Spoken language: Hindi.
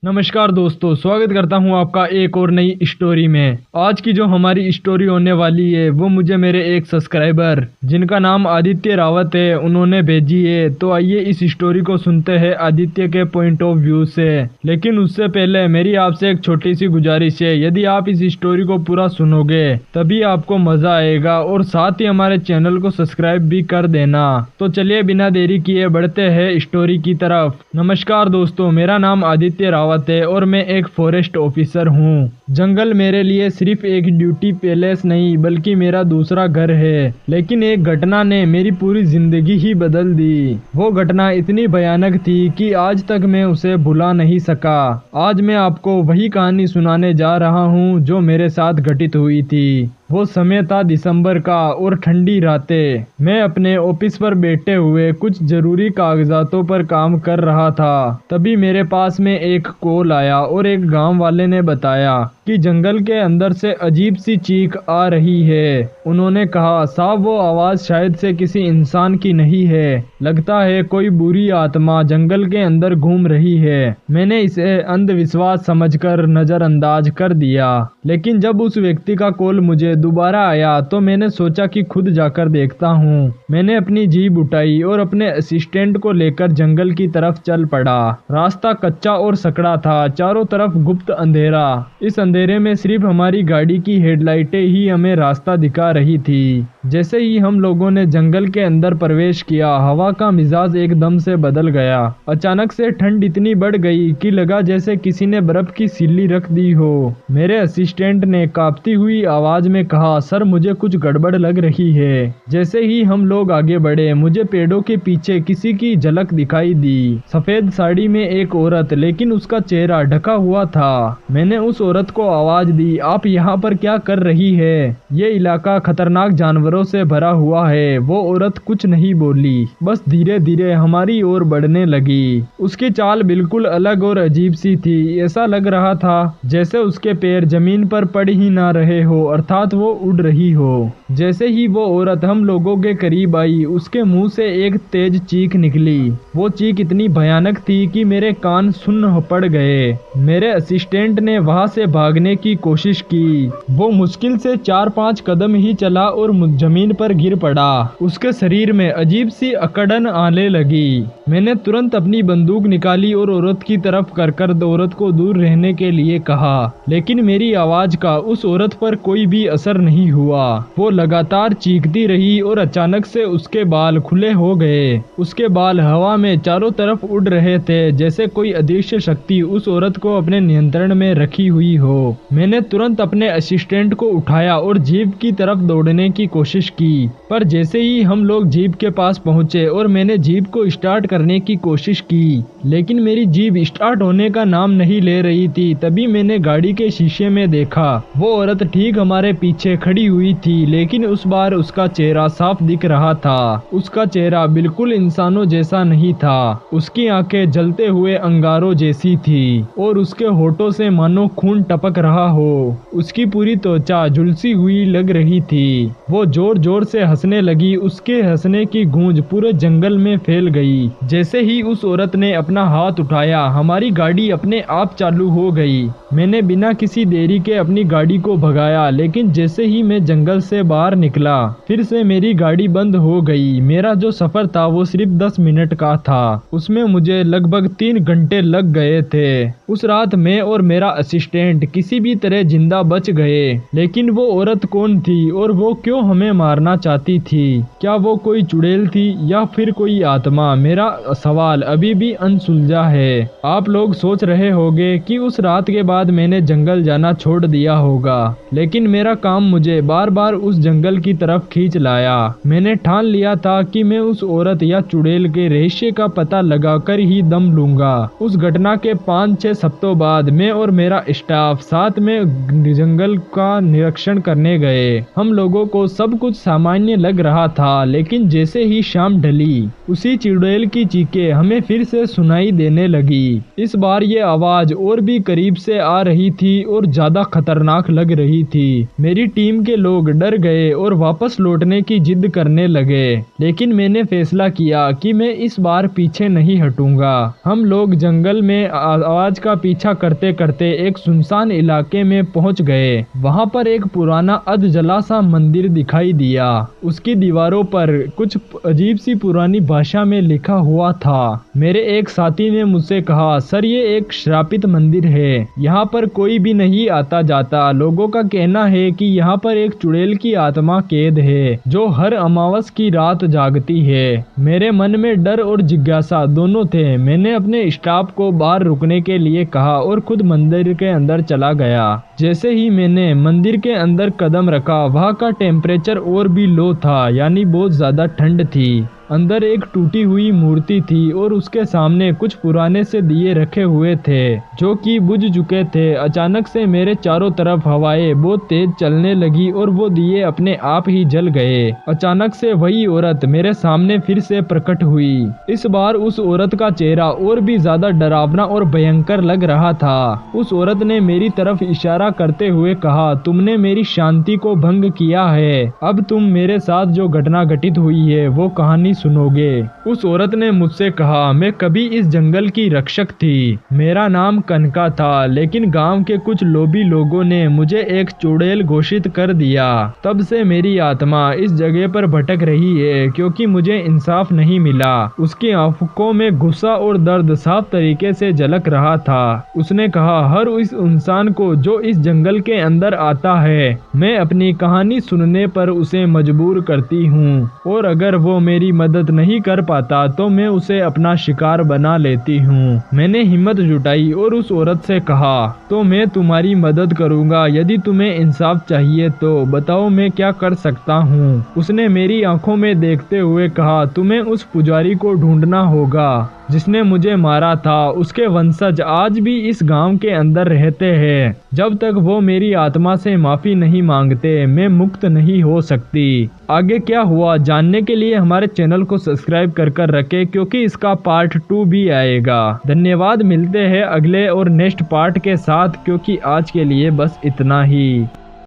नमस्कार दोस्तों, स्वागत करता हूं आपका एक और नई स्टोरी में। आज की जो हमारी स्टोरी होने वाली है वो मुझे मेरे एक सब्सक्राइबर जिनका नाम आदित्य रावत है उन्होंने भेजी है। तो आइए इस स्टोरी को सुनते हैं आदित्य के पॉइंट ऑफ व्यू से। लेकिन उससे पहले मेरी आपसे एक छोटी सी गुजारिश है, यदि आप इस स्टोरी को पूरा सुनोगे तभी आपको मजा आएगा और साथ ही हमारे चैनल को सब्सक्राइब भी कर देना। तो चलिए बिना देरी किए बढ़ते हैं स्टोरी की तरफ। नमस्कार दोस्तों, मेरा नाम आदित्य रावत है और मैं एक फॉरेस्ट ऑफिसर हूँ। जंगल मेरे लिए सिर्फ एक ड्यूटी पैलेस नहीं बल्कि मेरा दूसरा घर है। लेकिन एक घटना ने मेरी पूरी जिंदगी ही बदल दी। वो घटना इतनी भयानक थी कि आज तक मैं उसे भुला नहीं सका। आज मैं आपको वही कहानी सुनाने जा रहा हूँ जो मेरे साथ घटित हुई थी। वो समय था दिसंबर का और ठंडी रातें। मैं अपने ऑफिस पर बैठे हुए कुछ जरूरी कागजातों पर काम कर रहा था। तभी मेरे पास में एक कॉल आया और एक गांव वाले ने बताया कि जंगल के अंदर से अजीब सी चीख आ रही है। उन्होंने कहा, साहब वो आवाज शायद से किसी इंसान की नहीं है, लगता है कोई बुरी आत्मा जंगल के अंदर घूम रही है। मैंने इसे अंधविश्वास समझकर नजरअंदाज कर दिया। लेकिन जब उस व्यक्ति का कॉल मुझे दोबारा आया तो मैंने सोचा कि खुद जाकर देखता हूँ। मैंने अपनी जीप उठाई और अपने असिस्टेंट को लेकर जंगल की तरफ चल पड़ा। रास्ता कच्चा और सकड़ा था, चारों तरफ गुप्त अंधेरा। इस अंधेरे में सिर्फ हमारी गाड़ी की हेडलाइटें ही हमें रास्ता दिखा रही थी। जैसे ही हम लोगों ने जंगल के अंदर प्रवेश किया, हवा का मिजाज एकदम से बदल गया। अचानक से ठंड इतनी बढ़ गई कि लगा जैसे किसी ने बर्फ की सिल्ली रख दी हो। मेरे असिस्टेंट ने कांपती हुई आवाज में कहा, सर मुझे कुछ गड़बड़ लग रही है। जैसे ही हम लोग आगे बढ़े, मुझे पेड़ों के पीछे किसी की झलक दिखाई दी। सफेद साड़ी में एक औरत, लेकिन उसका चेहरा ढका हुआ था। मैंने उस औरत को आवाज दी, आप यहाँ पर क्या कर रही है? ये इलाका खतरनाक जानवरों से भरा हुआ है। वो औरत कुछ नहीं बोली, बस धीरे धीरे हमारी ओर बढ़ने लगी। उसकी चाल बिल्कुल अलग और अजीब सी थी। ऐसा लग रहा था जैसे उसके पैर जमीन पर पड़ ही ना रहे हो, अर्थात वो उड़ रही हो। जैसे ही वो औरत हम लोगों के करीब आई, उसके मुंह से एक तेज चीख निकली। वो चीख इतनी भयानक थी कि मेरे कान सुन्न पड़ गए। मेरे असिस्टेंट ने वहां से भागने की कोशिश की। वो मुश्किल से 4-5 कदम ही चला और जमीन पर गिर पड़ा। उसके शरीर में अजीब सी अकड़न आने लगी। मैंने तुरंत अपनी बंदूक निकाली और औरत की तरफ कर औरत को दूर रहने के लिए कहा। लेकिन मेरी आवाज का उस औरत पर कोई भी असर नहीं हुआ। वो लगातार चीखती रही और अचानक से उसके बाल खुले हो गए। उसके बाल हवा में चारों तरफ उड़ रहे थे, जैसे कोई अदृश्य शक्ति उस औरत को अपने नियंत्रण में रखी हुई हो। मैंने तुरंत अपने असिस्टेंट को उठाया और जीप की तरफ दौड़ने की कोशिश की, पर जैसे ही हम लोग जीप के पास पहुंचे और मैंने जीप को स्टार्ट करने की कोशिश की, लेकिन मेरी जीप स्टार्ट होने का नाम नहीं ले रही थी। तभी मैंने गाड़ी के शीशे में देखा, वो औरत ठीक हमारे पीछे खड़ी हुई थी, लेकिन उस बार उसका चेहरा साफ दिख रहा था। उसका चेहरा बिल्कुल इंसानों जैसा नहीं था। उसकी आंखें जलते हुए अंगारों जैसी थी और उसके होठों से मानो खून टपक रहा हो। उसकी पूरी त्वचा झुलसी हुई लग रही थी। वो जोर जोर से हंसने लगी। उसके हंसने की गूंज पूरे जंगल में फैल गई। जैसे ही उस औरत ने अपना हाथ उठाया, हमारी गाड़ी अपने आप चालू हो गई। मैंने बिना किसी देरी के अपनी गाड़ी को भगाया, लेकिन जैसे ही मैं जंगल से बाहर निकला, फिर से मेरी गाड़ी बंद हो गई। मेरा जो सफर था वो सिर्फ 10 मिनट का था, उसमें मुझे लगभग 3 घंटे लग गए थे। उस रात मैं और मेरा असिस्टेंट किसी भी तरह जिंदा बच गए। लेकिन वो औरत कौन थी और वो क्यों हमें मारना चाहती थी? क्या वो कोई चुड़ैल थी या फिर कोई आत्मा? मेरा सवाल अभी भी अनसुलझा है। आप लोग सोच रहे होंगे कि उस रात के बाद मैंने जंगल जाना छोड़ दिया होगा, लेकिन मेरा काम मुझे बार बार उस जंगल की तरफ खींच लाया। मैंने ठान लिया था कि मैं उस औरत या चुड़ैल के रहस्य का पता लगाकर ही दम लूंगा। उस घटना के 5-6 हफ्तों बाद मैं और मेरा स्टाफ साथ में जंगल का निरीक्षण करने गए। हम लोगों को सब कुछ सामान्य लग रहा था, लेकिन जैसे ही शाम ढली, उसी चुड़ैल की चीखें हमें फिर से सुनाई देने लगी। इस बार ये आवाज और भी करीब से आ रही थी और ज्यादा खतरनाक लग रही थी। मेरी टीम के लोग डर गए गए और वापस लौटने की जिद करने लगे, लेकिन मैंने फैसला किया कि मैं इस बार पीछे नहीं हटूंगा। हम लोग जंगल में आवाज का पीछा करते करते एक सुनसान इलाके में पहुंच गए। वहां पर एक पुराना अधजला सा मंदिर दिखाई दिया। उसकी दीवारों पर कुछ अजीब सी पुरानी भाषा में लिखा हुआ था। मेरे एक साथी ने मुझसे कहा, सर ये एक श्रापित मंदिर है, यहाँ पर कोई भी नहीं आता जाता। लोगों का कहना है कि यहाँ पर एक चुड़ैल की आत्मा कैद है जो हर अमावस की रात जागती है। मेरे मन में डर और जिज्ञासा दोनों थे। मैंने अपने स्टाफ को बाहर रुकने के लिए कहा और खुद मंदिर के अंदर चला गया। जैसे ही मैंने मंदिर के अंदर कदम रखा, वहाँ का टेम्परेचर और भी लो था, यानी बहुत ज्यादा ठंड थी। अंदर एक टूटी हुई मूर्ति थी और उसके सामने कुछ पुराने से दिए रखे हुए थे जो कि बुझ चुके थे। अचानक से मेरे चारों तरफ हवाएं बहुत तेज चलने लगी और वो दिए अपने आप ही जल गए। अचानक से वही औरत मेरे सामने फिर से प्रकट हुई। इस बार उस औरत का चेहरा और भी ज्यादा डरावना और भयंकर लग रहा था। उस औरत ने मेरी तरफ इशारा करते हुए कहा, तुमने मेरी शांति को भंग किया है, अब तुम मेरे साथ जो घटना घटित हुई है वो कहानी सुनोगे। उस औरत ने मुझसे कहा, मैं कभी इस जंगल की रक्षक थी, मेरा नाम कनका था, लेकिन गांव के कुछ लोभी लोगों ने मुझे एक चुड़ैल घोषित कर दिया। तब से मेरी आत्मा इस जगह पर भटक रही है क्योंकि मुझे इंसाफ नहीं मिला। उसकी आंखों में गुस्सा और दर्द साफ तरीके से झलक रहा था। उसने कहा, हर उस इंसान को जो इस जंगल के अंदर आता है, मैं अपनी कहानी सुनने पर उसे मजबूर करती हूँ और अगर वो मेरी मदद नहीं कर पाता तो मैं उसे अपना शिकार बना लेती हूँ। मैंने हिम्मत जुटाई और उस औरत से कहा, तो मैं तुम्हारी मदद करूँगा, यदि तुम्हें इंसाफ चाहिए तो बताओ मैं क्या कर सकता हूँ। उसने मेरी आंखों में देखते हुए कहा, तुम्हें उस पुजारी को ढूंढना होगा जिसने मुझे मारा था। उसके वंशज आज भी इस गांव के अंदर रहते हैं। जब तक वो मेरी आत्मा से माफी नहीं मांगते, मैं मुक्त नहीं हो सकती। आगे क्या हुआ जानने के लिए हमारे चैनल को सब्सक्राइब कर रखें क्योंकि इसका पार्ट 2 भी आएगा। धन्यवाद, मिलते हैं अगले और नेक्स्ट पार्ट के साथ, क्योंकि आज के लिए बस इतना ही।